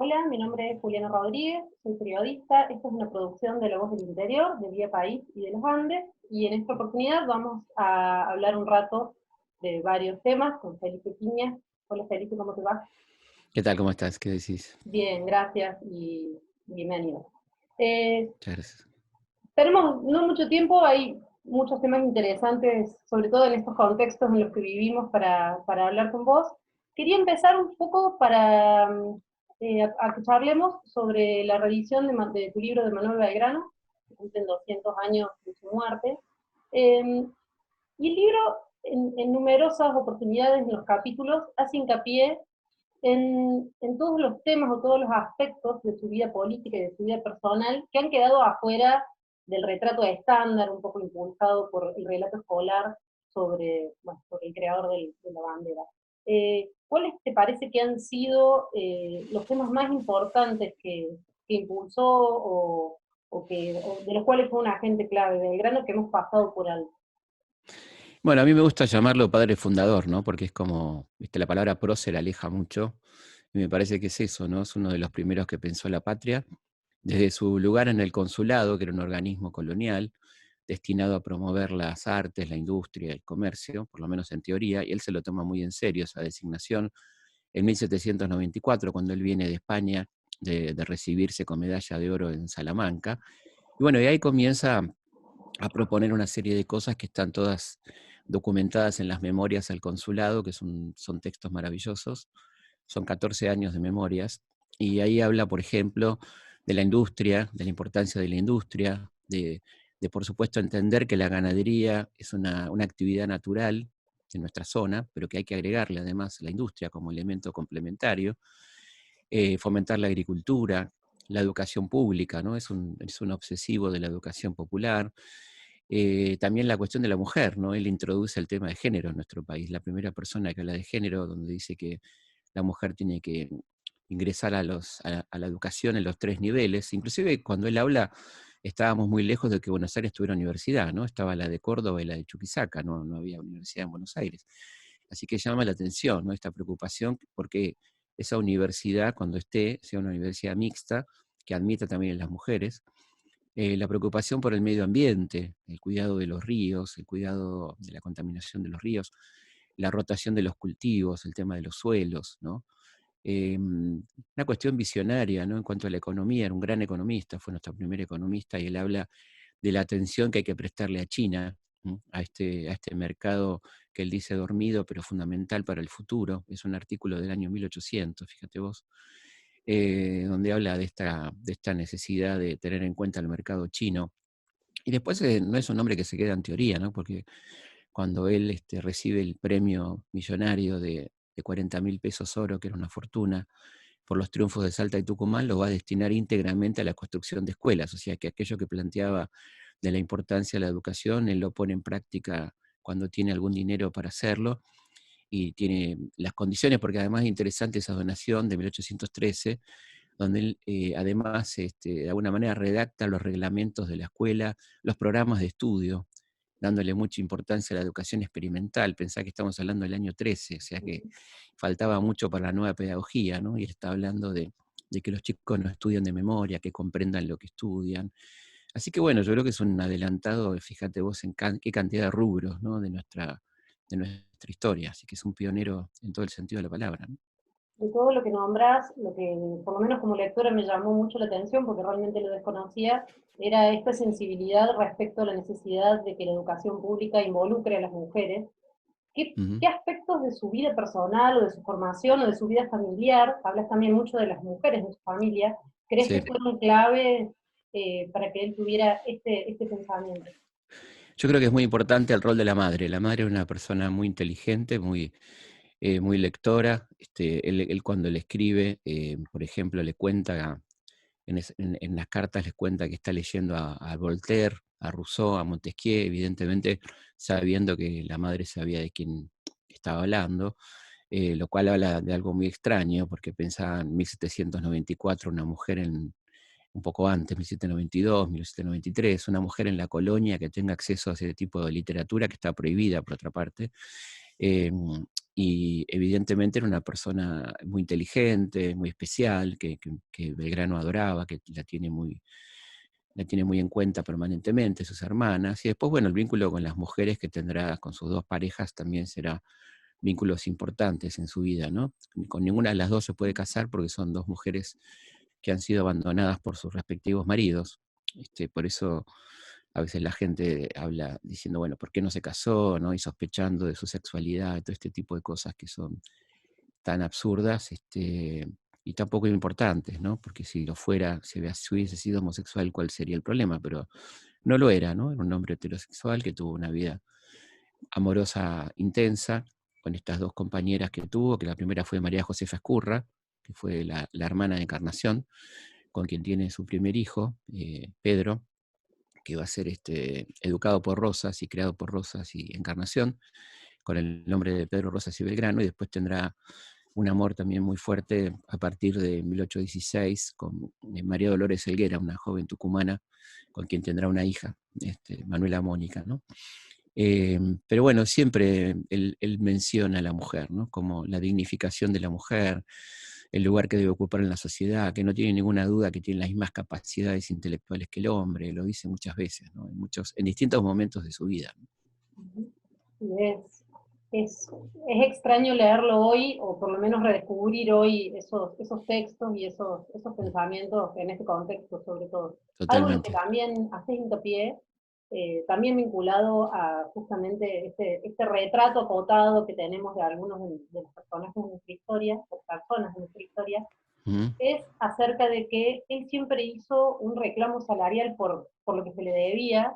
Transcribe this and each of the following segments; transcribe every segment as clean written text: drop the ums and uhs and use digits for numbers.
Hola, mi nombre es Juliana Rodríguez, soy periodista. Esta es una producción de La Voz del Interior, de Vía País y de los Andes, y en esta oportunidad vamos a hablar un rato de varios temas con Felipe Piña. Hola Felipe, ¿cómo te va? ¿Qué tal? ¿Cómo estás? ¿Qué decís? Bien, gracias y bienvenido. Eh, Muchas gracias. Tenemos no mucho tiempo, hay muchos temas interesantes, sobre todo en estos contextos en los que vivimos, para hablar con vos. Quería empezar un poco a que charlemos sobre la reedición de tu libro de Manuel Belgrano, que cumplen 200 años de su muerte. Eh, y el libro, en numerosas oportunidades en los capítulos, hace hincapié en todos los temas o todos los aspectos de su vida política y de su vida personal que han quedado afuera del retrato estándar, un poco impulsado por el relato escolar sobre el creador de la bandera. ¿Cuáles te parece que han sido los temas más importantes que impulsó o de los cuales fue un agente clave del grano que hemos pasado por alto? Bueno, a mí me gusta llamarlo padre fundador, ¿no? Porque es como, viste, la palabra prócer aleja mucho, y me parece que es eso, ¿no? Es uno de los primeros que pensó la patria, desde su lugar en el consulado, que era un organismo colonial, destinado a promover las artes, la industria, el comercio, por lo menos en teoría, y él se lo toma muy en serio, esa designación, en 1794, cuando él viene de España, de recibirse con medalla de oro en Salamanca. Y bueno, y ahí comienza a proponer una serie de cosas que están todas documentadas en las memorias al consulado, que son textos maravillosos, son 14 años de memorias, y ahí habla, por ejemplo, de la industria, de la importancia de la industria, de por supuesto entender que la ganadería es una actividad natural en nuestra zona, pero que hay que agregarle además la industria como elemento complementario, fomentar la agricultura, la educación pública, ¿no? Es un obsesivo de la educación popular, también la cuestión de la mujer, ¿no? Él introduce el tema de género en nuestro país, la primera persona que habla de género, donde dice que la mujer tiene que ingresar a la educación en los 3 niveles. Inclusive cuando él habla, estábamos muy lejos de que Buenos Aires tuviera universidad, ¿no? Estaba la de Córdoba y la de Chuquisaca, no había universidad en Buenos Aires. Así que llama la atención, ¿no? Esta preocupación, porque esa universidad, cuando esté, sea una universidad mixta, que admita también a las mujeres, la preocupación por el medio ambiente, el cuidado de los ríos, el cuidado de la contaminación de los ríos, la rotación de los cultivos, el tema de los suelos, ¿no? Una cuestión visionaria, ¿no? En cuanto a la economía, era un gran economista, fue nuestro primer economista, y él habla de la atención que hay que prestarle a China, ¿no? A este mercado que él dice dormido, pero fundamental para el futuro. Es un artículo del año 1800, fíjate vos, donde habla de esta necesidad de tener en cuenta el mercado chino. Y después no es un hombre que se queda en teoría, ¿no? Porque cuando él recibe el premio millonario de 40.000 pesos oro, que era una fortuna, por los triunfos de Salta y Tucumán, lo va a destinar íntegramente a la construcción de escuelas. O sea que aquello que planteaba de la importancia de la educación, él lo pone en práctica cuando tiene algún dinero para hacerlo y tiene las condiciones, porque además es interesante esa donación de 1813, donde él además de alguna manera redacta los reglamentos de la escuela, los programas de estudio, dándole mucha importancia a la educación experimental. Pensá que estamos hablando del año 13, o sea que faltaba mucho para la nueva pedagogía, ¿no? Y él está hablando de que los chicos no estudian de memoria, que comprendan lo que estudian. Así que bueno, yo creo que es un adelantado, fíjate vos en qué cantidad de rubros, ¿no? de nuestra historia, así que es un pionero en todo el sentido de la palabra, ¿no? De todo lo que nombrás, lo que por lo menos como lectora me llamó mucho la atención, porque realmente lo desconocía, era esta sensibilidad respecto a la necesidad de que la educación pública involucre a las mujeres. Ujú. ¿Qué aspectos de su vida personal o de su formación o de su vida familiar, hablas también mucho de las mujeres de su familia, crees que Sí. fueron clave para que él tuviera este pensamiento? Yo creo que es muy importante el rol de la madre. La madre es una persona muy inteligente, muy lectora. Él cuando le escribe, por ejemplo, le cuenta, en las cartas les cuenta que está leyendo a Voltaire, a Rousseau, a Montesquieu, evidentemente sabiendo que la madre sabía de quién estaba hablando, lo cual habla de algo muy extraño, porque pensaba en 1794, una mujer un poco antes, 1792, 1793, una mujer en la colonia que tenga acceso a ese tipo de literatura que está prohibida, por otra parte. Y evidentemente era una persona muy inteligente, muy especial, que Belgrano adoraba, que la tiene muy en cuenta permanentemente, sus hermanas. Y después, bueno, el vínculo con las mujeres que tendrá con sus dos parejas también será vínculos importantes en su vida, ¿no? Con ninguna de las dos se puede casar porque son dos mujeres que han sido abandonadas por sus respectivos maridos. Por eso a veces la gente habla diciendo, bueno, ¿por qué no se casó? ¿No? Y sospechando de su sexualidad, todo este tipo de cosas que son tan absurdas y tan poco importantes, ¿no? Porque si lo fuera, si hubiese sido homosexual, ¿cuál sería el problema? Pero no lo era, ¿no? Era un hombre heterosexual que tuvo una vida amorosa intensa con estas dos compañeras que tuvo, que la primera fue María Josefa Escurra, que fue la hermana de Encarnación, con quien tiene su primer hijo, Pedro, que va a ser educado por Rosas y creado por Rosas y Encarnación, con el nombre de Pedro Rosas y Belgrano, y después tendrá un amor también muy fuerte a partir de 1816 con María Dolores Helguera, una joven tucumana, con quien tendrá una hija, Manuela Mónica, ¿no? Pero bueno, siempre él menciona a la mujer, ¿no? Como la dignificación de la mujer, el lugar que debe ocupar en la sociedad, que no tiene ninguna duda que tiene las mismas capacidades intelectuales que el hombre, lo dice muchas veces, ¿no? En distintos momentos de su vida. Y es extraño leerlo hoy, o por lo menos redescubrir hoy esos textos y esos pensamientos en este contexto, sobre todo. Algo en lo que Totalmente. también hace hincapié, también vinculado a justamente este retrato acotado que tenemos de algunos de los personajes de nuestra historia, de personas de nuestra historia, Ujú. es acerca de que él siempre hizo un reclamo salarial por lo que se le debía,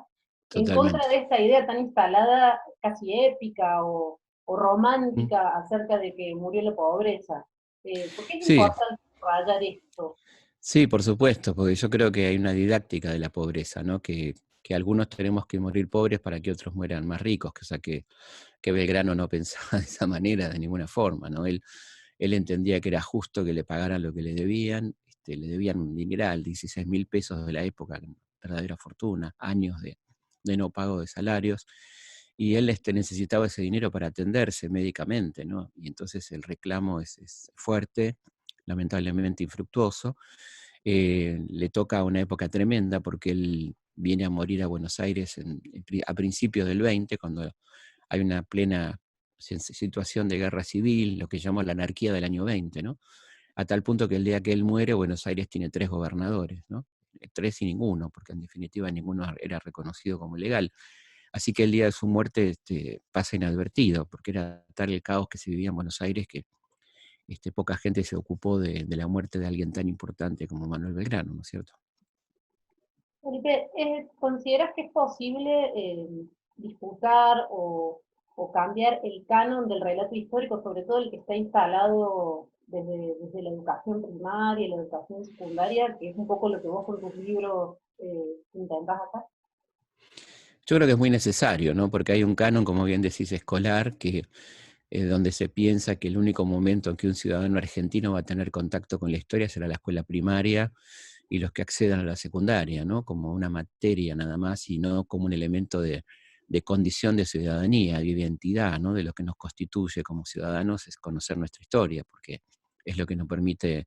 en contra Totalmente. de esta idea tan instalada, casi épica o Mm. romántica, acerca de que murió en la pobreza. ¿Por qué es Sí, importante rayar esto? sí, por supuesto, porque yo creo que hay una didáctica de la pobreza, ¿no? Que algunos tenemos que morir pobres para que otros mueran más ricos, o sea que Belgrano no pensaba de esa manera de ninguna forma, ¿no? Él entendía que era justo que le pagaran lo que le debían un dineral, 16.000 pesos de la época, verdadera fortuna, años de no pago de salarios, y él necesitaba ese dinero para atenderse médicamente, ¿no? Y entonces el reclamo es fuerte, lamentablemente infructuoso. Le toca una época tremenda porque él viene a morir a Buenos Aires a principios del 20, cuando hay una plena situación de guerra civil, lo que llamó la anarquía del año 20, ¿no? A tal punto que el día que él muere, Buenos Aires tiene 3 gobernadores, ¿no? Tres y ninguno, porque en definitiva ninguno era reconocido como legal. Así que el día de su muerte pasa inadvertido, porque era tal el caos que se vivía en Buenos Aires que poca gente se ocupó de la muerte de alguien tan importante como Manuel Belgrano, ¿no es cierto? Felipe, ¿consideras que es posible disputar o cambiar el canon del relato histórico, sobre todo el que está instalado desde la educación primaria y la educación secundaria, que es un poco lo que vos con tus libros intentás hacer? Yo creo que es muy necesario, ¿no? Porque hay un canon, como bien decís, escolar, que donde se piensa que el único momento en que un ciudadano argentino va a tener contacto con la historia será la escuela primaria y los que accedan a la secundaria, ¿no? Como una materia nada más y no como un elemento de condición de ciudadanía, de identidad, ¿no? De lo que nos constituye como ciudadanos es conocer nuestra historia, porque es lo que nos permite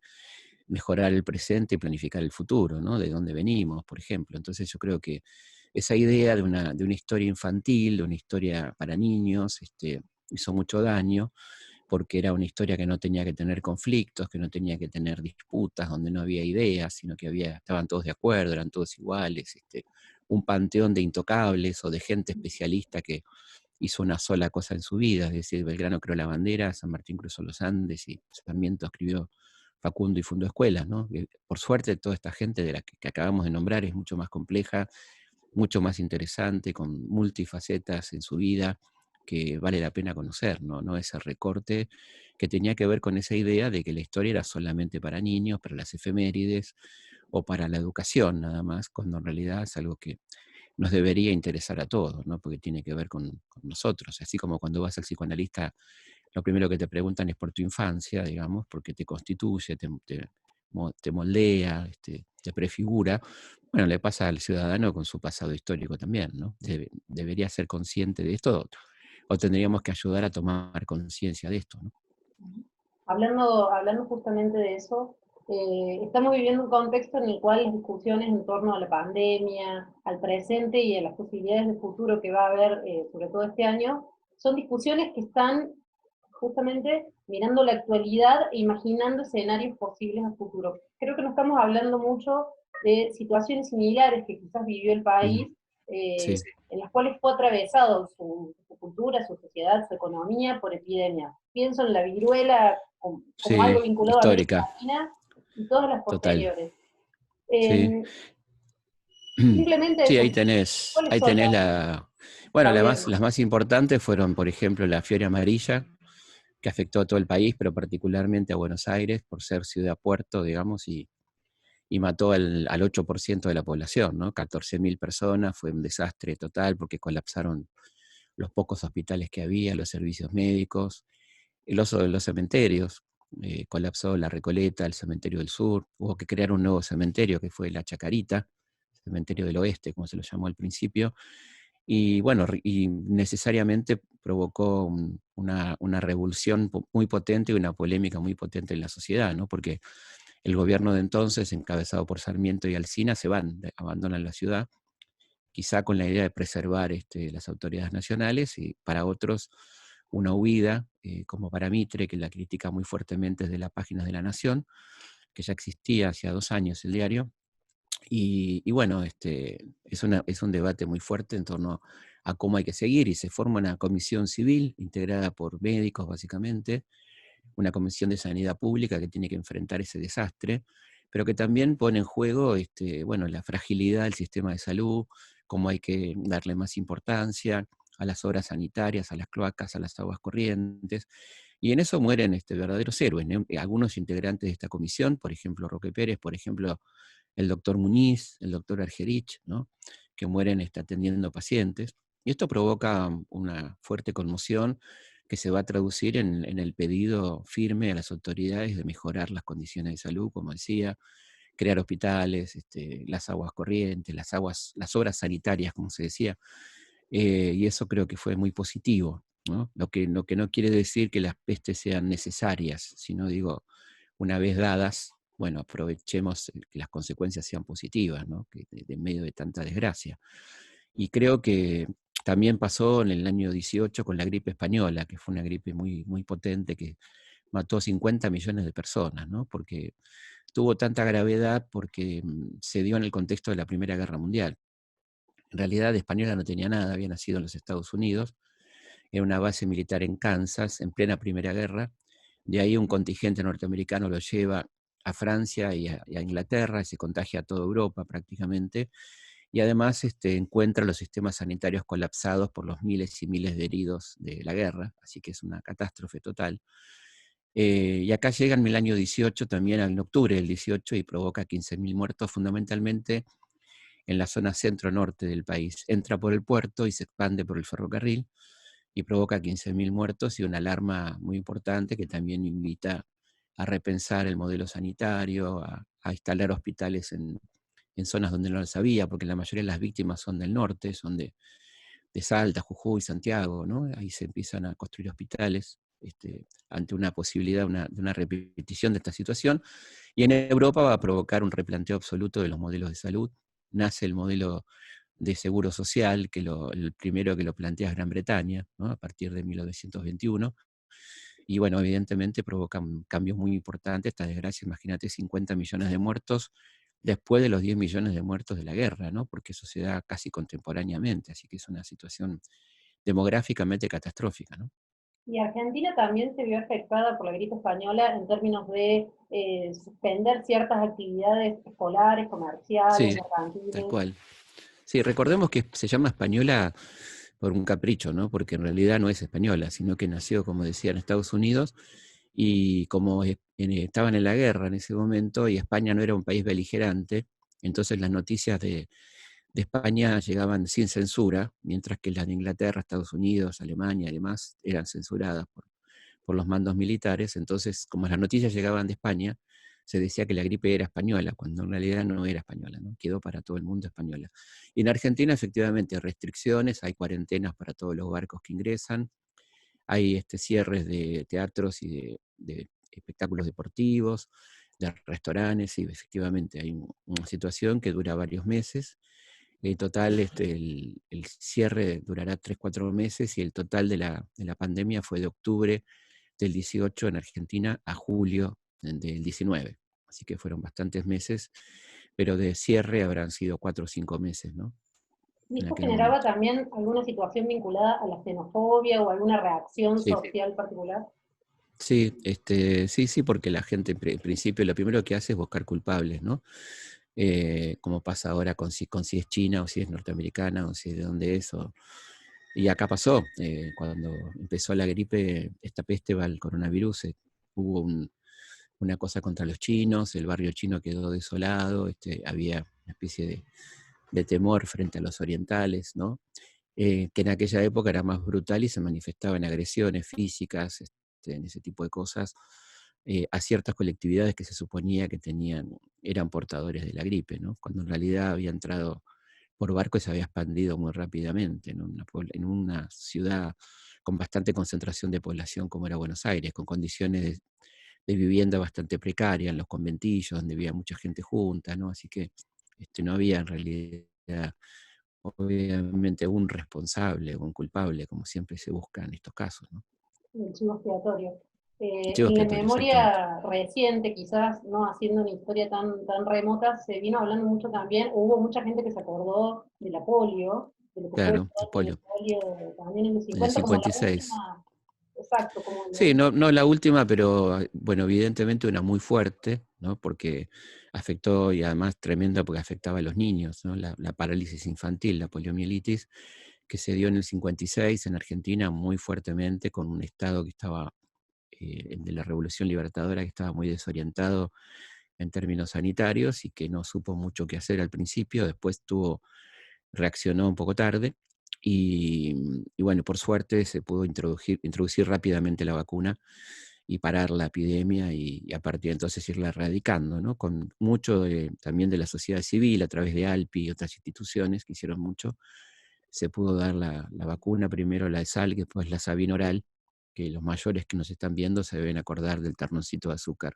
mejorar el presente y planificar el futuro, ¿no? De dónde venimos, por ejemplo. Entonces yo creo que esa idea de una historia infantil, de una historia para niños, hizo mucho daño, porque era una historia que no tenía que tener conflictos, que no tenía que tener disputas, donde no había ideas, sino que estaban todos de acuerdo, eran todos iguales, un panteón de intocables o de gente especialista que hizo una sola cosa en su vida, es decir, Belgrano creó la bandera, San Martín cruzó los Andes y Sarmiento escribió Facundo y fundó escuelas, ¿no? Por suerte toda esta gente de la que acabamos de nombrar es mucho más compleja, mucho más interesante, con multifacetas en su vida que vale la pena conocer, ¿no? No ese recorte que tenía que ver con esa idea de que la historia era solamente para niños, para las efemérides o para la educación nada más, cuando en realidad es algo que nos debería interesar a todos, ¿no? Porque tiene que ver con nosotros. Así como cuando vas al psicoanalista, lo primero que te preguntan es por tu infancia, digamos, porque te constituye, te moldea, te prefigura. Bueno, le pasa al ciudadano con su pasado histórico también, ¿no? Debería ser consciente de esto o tendríamos que ayudar a tomar conciencia de esto, ¿no? Hablando justamente de eso, estamos viviendo un contexto en el cual las discusiones en torno a la pandemia, al presente y a las posibilidades de futuro que va a haber, sobre todo este año, son discusiones que están justamente mirando la actualidad e imaginando escenarios posibles a futuro. Creo que no estamos hablando mucho de situaciones similares que quizás vivió el país, Mm, eh, sí, en las cuales fue atravesado su cultura, su sociedad, su economía por epidemias. Pienso en la viruela como algo sí, vinculado a América histórica, Latina y todas las total, posteriores. sí. Eh, Simplemente Sí, eso, ¿cuáles ahí son tenés bueno, las vemos? las más importantes fueron, por ejemplo, la fiebre amarilla, que afectó a todo el país, pero particularmente a Buenos Aires, por ser ciudad-puerto, digamos, y mató al 8% de la población, ¿no? 14.000 personas, fue un desastre total porque colapsaron los pocos hospitales que había, los servicios médicos, los cementerios, colapsó la Recoleta, el cementerio del sur, hubo que crear un nuevo cementerio que fue la Chacarita, cementerio del oeste, como se lo llamó al principio, y bueno, y necesariamente provocó una revolución muy potente y una polémica muy potente en la sociedad, ¿no? Porque el gobierno de entonces, encabezado por Sarmiento y Alsina, se van, abandonan la ciudad, quizá con la idea de preservar las autoridades nacionales, y para otros una huida, como para Mitre, que la critica muy fuertemente desde las páginas de La Nación, que ya existía hacía 2 años el diario, y bueno, es un debate muy fuerte en torno a cómo hay que seguir, y se forma una comisión civil integrada por médicos, básicamente, una comisión de sanidad pública que tiene que enfrentar ese desastre, pero que también pone en juego bueno, la fragilidad del sistema de salud, cómo hay que darle más importancia a las obras sanitarias, a las cloacas, a las aguas corrientes, y en eso mueren verdaderos héroes, ¿no? Algunos integrantes de esta comisión, por ejemplo Roque Pérez, por ejemplo el doctor Muniz, el doctor Argerich, ¿no? Que mueren atendiendo pacientes. Y esto provoca una fuerte conmoción que se va a traducir en el pedido firme a las autoridades de mejorar las condiciones de salud, como decía, crear hospitales, las aguas corrientes, las obras sanitarias, como se decía, y eso creo que fue muy positivo, ¿no? Lo que no quiere decir que las pestes sean necesarias, sino digo, una vez dadas, bueno, aprovechemos que las consecuencias sean positivas, ¿no? Que de medio de tanta desgracia. Y creo que también pasó en el año 18 con la gripe española, que fue una gripe muy, muy potente que mató 50 millones de personas, ¿no? Porque tuvo tanta gravedad porque se dio en el contexto de la Primera Guerra Mundial. En realidad, Española no tenía nada, había nacido en los Estados Unidos, era una base militar en Kansas, en plena Primera Guerra. De ahí un contingente norteamericano lo lleva a Francia y a Inglaterra, y se contagia a toda Europa prácticamente, y además encuentra los sistemas sanitarios colapsados por los miles y miles de heridos de la guerra, así que es una catástrofe total. Y acá llega en el año 18, también en octubre del 18, y provoca 15.000 muertos, fundamentalmente en la zona centro-norte del país. Entra por el puerto y se expande por el ferrocarril, y provoca 15.000 muertos y una alarma muy importante que también invita a repensar el modelo sanitario, a instalar hospitales en zonas donde no lo sabía, porque la mayoría de las víctimas son del norte, son de Salta, Jujuy, Santiago, ¿no? Ahí se empiezan a construir hospitales ante una posibilidad de una repetición de esta situación. Y en Europa va a provocar un replanteo absoluto de los modelos de salud. Nace el modelo de seguro social, el primero que lo plantea es Gran Bretaña, ¿no? A partir de 1921. Y bueno, evidentemente provocan cambios muy importantes, esta desgracia, imagínate 50 millones de muertos después de los 10 millones de muertos de la guerra, ¿no? Porque eso se da casi contemporáneamente, así que es una situación demográficamente catastrófica, ¿no? Y Argentina también se vio afectada por la gripe española en términos de suspender ciertas actividades escolares, comerciales, Sí, tal mercantiles. cual. Sí, recordemos que se llama española por un capricho, ¿no? Porque en realidad no es española, sino que nació, como decía, en Estados Unidos, y como estaban en la guerra en ese momento y España no era un país beligerante, entonces las noticias de España llegaban sin censura, mientras que las de Inglaterra, Estados Unidos, Alemania y demás eran censuradas por los mandos militares. Entonces, como las noticias llegaban de España, se decía que la gripe era española, cuando en realidad no era española, ¿no? Quedó para todo el mundo española. Y en Argentina, efectivamente, hay restricciones, hay cuarentenas para todos los barcos que ingresan, hay cierres de teatros y de espectáculos deportivos, de restaurantes, y efectivamente hay una situación que dura varios meses. En total, el cierre durará 3, 4 meses, y el total de la pandemia fue de octubre del 18 en Argentina a julio del 19. Así que fueron bastantes meses, pero de cierre habrán sido 4 o 5 meses, ¿no? ¿Y En esto aquel generaba momento. también alguna situación vinculada a la xenofobia o alguna reacción Sí, social particular? sí, sí, sí, porque la gente en principio lo primero que hace es buscar culpables, ¿no? Como pasa ahora con si es china o si es norteamericana o si es de dónde es. Y acá pasó, cuando empezó la gripe, esta peste va al coronavirus, hubo una cosa contra los chinos, el barrio chino quedó desolado, había una especie de temor frente a los orientales, ¿no? Que en aquella época era más brutal y se manifestaba en agresiones físicas, en ese tipo de cosas, a ciertas colectividades que se suponía que eran portadores de la gripe, ¿no? Cuando en realidad había entrado por barco y se había expandido muy rápidamente, ¿no? En una ciudad con bastante concentración de población como era Buenos Aires, con condiciones de vivienda bastante precarias, en los conventillos, donde vivía mucha gente junta, ¿no? Así que no había en realidad, obviamente, un responsable o un culpable, como siempre se busca en estos casos, ¿no? El chivo expiatorio. Chivo En la expiatorio, exactamente. memoria reciente, quizás no haciendo una historia tan remota, se vino hablando mucho también, hubo mucha gente que se acordó de la polio, de lo que fue el Claro, el brote de polio, polio también en los en el 50 como la 56. última, exacto, como Sí, no, no la última, pero bueno, evidentemente una muy fuerte, ¿no? Porque afectó, y además tremenda porque afectaba a los niños, ¿no? La parálisis infantil, la poliomielitis, que se dio en el 56 en Argentina muy fuertemente, con un Estado que estaba, de la Revolución Libertadora, que estaba muy desorientado en términos sanitarios y que no supo mucho qué hacer al principio, después reaccionó un poco tarde, y bueno, por suerte se pudo introducir rápidamente la vacuna y parar la epidemia, y a partir de entonces irla erradicando, ¿no? Con mucho también de la sociedad civil, a través de ALPI y otras instituciones que hicieron mucho, se pudo dar la vacuna, primero la de sal, después la Sabin oral, que los mayores que nos están viendo se deben acordar del terroncito de azúcar,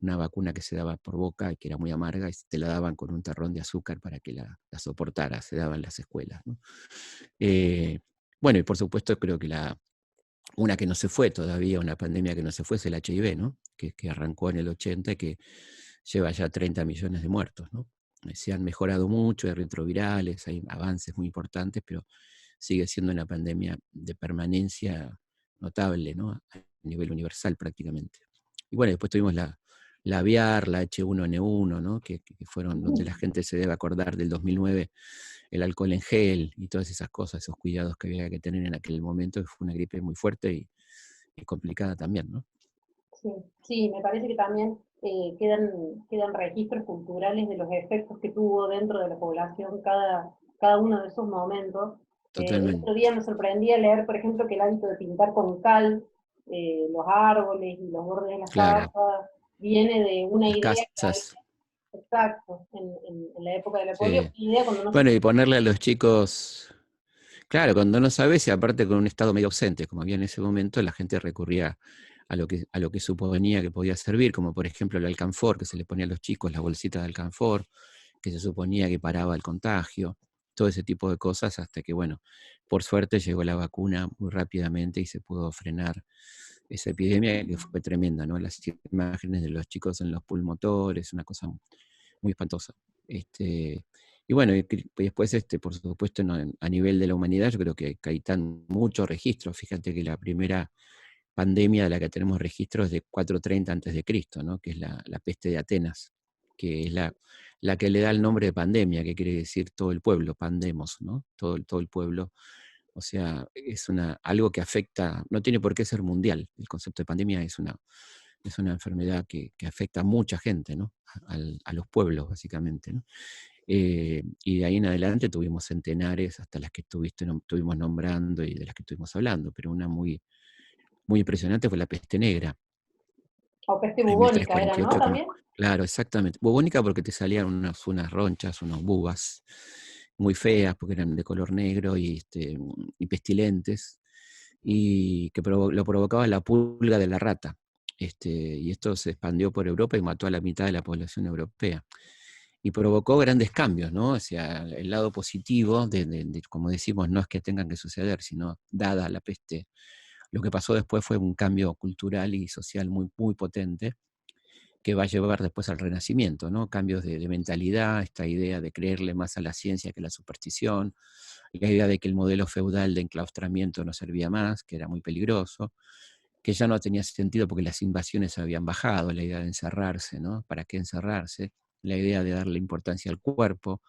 una vacuna que se daba por boca y que era muy amarga, y te la daban con un terrón de azúcar para que la soportara, se daba en las escuelas, ¿no? Eh, bueno, y por supuesto creo que una que no se fue todavía, una pandemia que no se fue, es el HIV, ¿no? Que arrancó en el 80 y que lleva ya 30 millones de muertos, ¿no? Se han mejorado mucho, hay retrovirales, hay avances muy importantes, pero sigue siendo una pandemia de permanencia notable, ¿no? A nivel universal prácticamente. Y bueno, después tuvimos la aviar, la H1N1, ¿no? Que fueron donde la gente se debe acordar del 2009, el alcohol en gel y todas esas cosas, esos cuidados que había que tener en aquel momento, que fue una gripe muy fuerte y complicada también, ¿no? Sí, sí, me parece que también quedan registros culturales de los efectos que tuvo dentro de la población cada uno de esos momentos. El Totalmente. otro día me sorprendía leer, por ejemplo, que el hábito de pintar con cal los árboles y los bordes de las Claro, casas viene de una las idea que había, casas, exacto, en la época de la polio, sí. una idea cuando no se Bueno, y ponerle a los chicos, claro, cuando no sabes, y aparte con un estado medio ausente, como había en ese momento, la gente recurría a lo que suponía que podía servir, como por ejemplo el alcanfor, que se le ponía a los chicos, la bolsita de alcanfor, que se suponía que paraba el contagio, todo ese tipo de cosas, hasta que, bueno, por suerte llegó la vacuna muy rápidamente y se pudo frenar esa epidemia que fue tremenda, ¿no? Las imágenes de los chicos en los pulmotores, una cosa muy espantosa. Y bueno, y después, por supuesto, a nivel de la humanidad, yo creo que hay muchos registros. Fíjate que la primera pandemia de la que tenemos registros es de 430 antes de Cristo, ¿no? Que es la peste de Atenas, que es la que le da el nombre de pandemia, que quiere decir todo el pueblo, pandemos, ¿no? Todo el pueblo. O sea, es algo que afecta, no tiene por qué ser mundial. El concepto de pandemia es una enfermedad que afecta a mucha gente, ¿no? A los pueblos, básicamente, ¿no? Y de ahí en adelante tuvimos centenares, hasta las que estuvimos nombrando y de las que estuvimos hablando, pero una muy, muy impresionante fue la peste negra, O peste en bubónica era, ¿no? 1348, También. claro, exactamente. Bubónica porque te salían unas ronchas, unas bubas muy feas, porque eran de color negro y pestilentes, y que lo provocaba la pulga de la rata. Y esto se expandió por Europa y mató a la mitad de la población europea. Y provocó grandes cambios, ¿no? O sea, el lado positivo como decimos, no es que tengan que suceder, sino dada la peste, lo que pasó después fue un cambio cultural y social muy, muy potente que va a llevar después al Renacimiento, ¿no? Cambios de mentalidad, esta idea de creerle más a la ciencia que a la superstición, la idea de que el modelo feudal de enclaustramiento no servía más, que era muy peligroso, que ya no tenía sentido porque las invasiones habían bajado, la idea de encerrarse, ¿no? ¿Para qué encerrarse? La idea de darle importancia al cuerpo,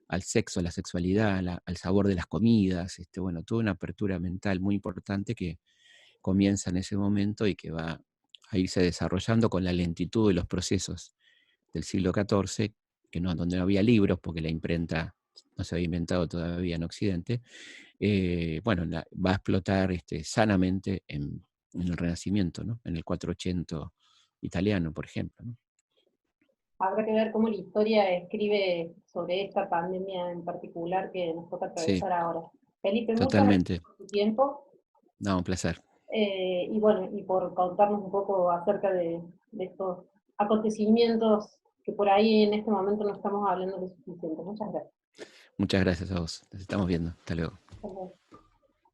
al sexo, a la sexualidad, al sabor de las comidas, bueno, toda una apertura mental muy importante que comienza en ese momento y que va a irse desarrollando con la lentitud de los procesos del siglo XIV, donde no había libros porque la imprenta no se había inventado todavía en Occidente, bueno, va a explotar sanamente en el Renacimiento, ¿no? En el 480 italiano, por ejemplo, ¿no? Habrá que ver cómo la historia escribe sobre esta pandemia en particular que nos toca Sí, atravesar ahora. Felipe, muchas gracias totalmente. por tu tiempo No, un placer. y bueno, y por contarnos un poco acerca de estos acontecimientos que por ahí en este momento no estamos hablando lo suficiente. Muchas gracias. Muchas gracias a vos. Nos estamos viendo. Hasta luego. Hasta luego.